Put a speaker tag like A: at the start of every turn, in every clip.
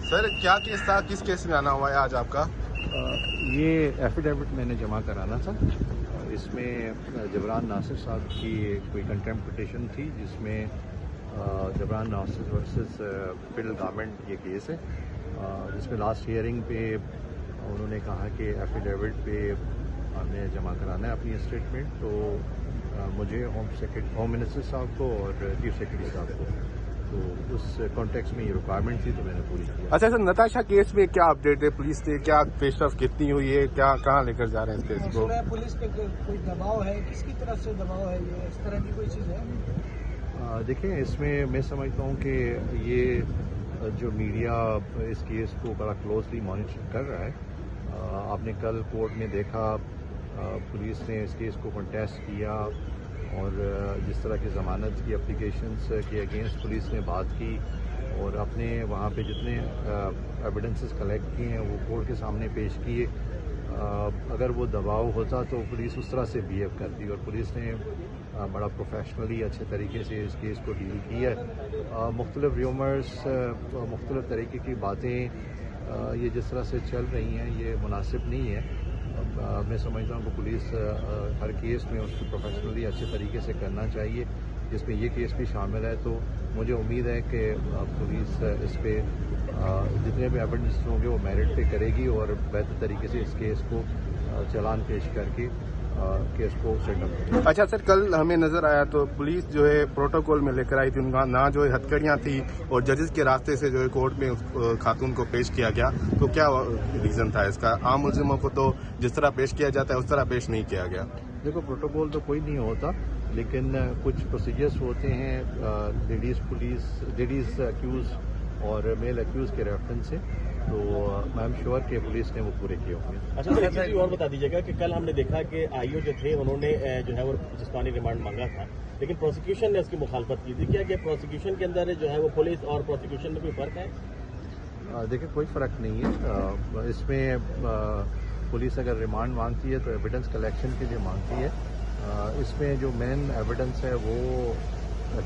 A: Sir क्या case था, किस केस में आना हुआ है आज आपका?
B: ये एफिडेविट मैंने जमा कराना था। इसमें जबरान नासिर साहब की कोई कंटेम्प्ट पिटीशन थी जिसमें Jabran Nasir versus Fiddle Garment ये केस है, जिसमें लास्ट हियरिंग पे उन्होंने कहा कि एफिडेविट पे हमें जमा कराना है अपनी स्टेटमेंट। तो मुझे होम मिनिस्टर साहब को और चीफ सेक्रेटरी साहब को, तो उस कॉन्टेक्स्ट में ये रिक्वायरमेंट थी तो मैंने पूरी की।
A: अच्छा सर, नताशा केस में क्या अपडेट है? पुलिस ने क्या पेशरफ कितनी हुई है, क्या कहाँ लेकर जा रहे हैं इस केस को?
C: पुलिस पे कोई दबाव है, किसकी तरफ से दबाव है, ये इस तरह की कोई चीज़ है?
B: देखिए, इसमें मैं समझता हूँ कि ये जो मीडिया इस केस को बड़ा क्लोजली मॉनिटर कर रहा है। आपने कल कोर्ट में देखा पुलिस ने इस केस को कंटेस्ट किया और जिस तरह की ज़मानत की एप्लीकेशंस के अगेंस्ट पुलिस ने बात की और अपने वहाँ पे जितने एविडेंसेस कलेक्ट किए हैं वो कोर्ट के सामने पेश किए। अगर वो दबाव होता तो पुलिस उस तरह से बिहेव करती, और पुलिस ने बड़ा प्रोफेशनली अच्छे तरीके से इस केस को डील किया है। मुख्तलिफ र्यूमर्स, मुख्तलिफ तरीके की बातें ये जिस तरह से चल रही हैं ये मुनासिब नहीं है। मैं समझता हूँ कि पुलिस हर केस में उसको प्रोफेशनली अच्छे तरीके से करना चाहिए, जिसमें ये केस भी शामिल है। तो मुझे उम्मीद है कि पुलिस इस पे जितने भी एविडेंस होंगे वो मेरिट पे करेगी और बेहतर तरीके से इस केस को चालान पेश करके केस को सेटल करेगी।
A: अच्छा सर, कल हमें नजर आया तो पुलिस जो है प्रोटोकॉल में लेकर आई थी, उनका ना जो है हथकड़ियाँ थी और जजेस के रास्ते से जो है कोर्ट में उस खातून को पेश किया गया। तो क्या रीजन था इसका? आम मुल्जिमों को तो जिस तरह पेश किया जाता है उस तरह पेश नहीं किया गया।
B: देखो, प्रोटोकॉल तो कोई नहीं होता, लेकिन कुछ प्रोसीजर्स होते हैं लेडीज अक्यूज और मेल अक्यूज के रेफरेंस से, तो आई एम श्योर कि पुलिस ने वो पूरे किए होंगे।
D: अच्छा सर, एक चीज और बता दीजिएगा कि कल हमने देखा कि आईओ जो थे उन्होंने जो है वो जिस्मानी रिमांड मांगा था, लेकिन प्रोसिक्यूशन ने उसकी मुखालफत की थी। क्या कि प्रोसिक्यूशन के अंदर जो है वो पुलिस और प्रोसिक्यूशन में कोई फर्क है?
B: देखिए, कोई फ़र्क नहीं है इसमें। पुलिस अगर रिमांड मांगती है तो एविडेंस कलेक्शन के लिए मांगती है। इसमें जो मेन एविडेंस है वो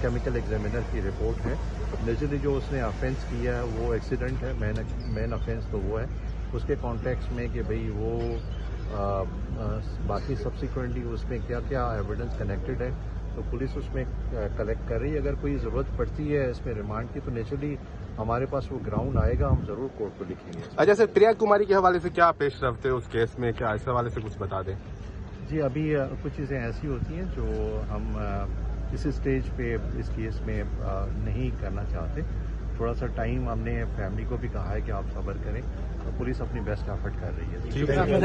B: केमिकल एग्जामिनर की रिपोर्ट है। नेचुरली जो उसने ऑफेंस किया है वो एक्सीडेंट है, मेन ऑफेंस तो वो है। उसके कॉन्टेक्स्ट में कि भाई वो बाकी सब्सिक्वेंटली उसमें क्या क्या एविडेंस कनेक्टेड है तो पुलिस उसमें कलेक्ट कर रही है। अगर कोई ज़रूरत पड़ती है इसमें रिमांड की तो नेचुरली हमारे पास वो ग्राउंड आएगा, हम ज़रूर कोर्ट को लिखेंगे।
A: अच्छा सर, प्रिया कुमारी के हवाले से क्या पेशरफ थे उस केस में, क्या इस हवाले से कुछ बता दें?
B: जी, अभी कुछ चीज़ें ऐसी होती हैं जो हम इस स्टेज पे इस केस में नहीं करना चाहते। थोड़ा सा टाइम हमने फैमिली को भी कहा है कि आप सब्र करें, तो पुलिस अपनी बेस्ट एफर्ट कर रही है।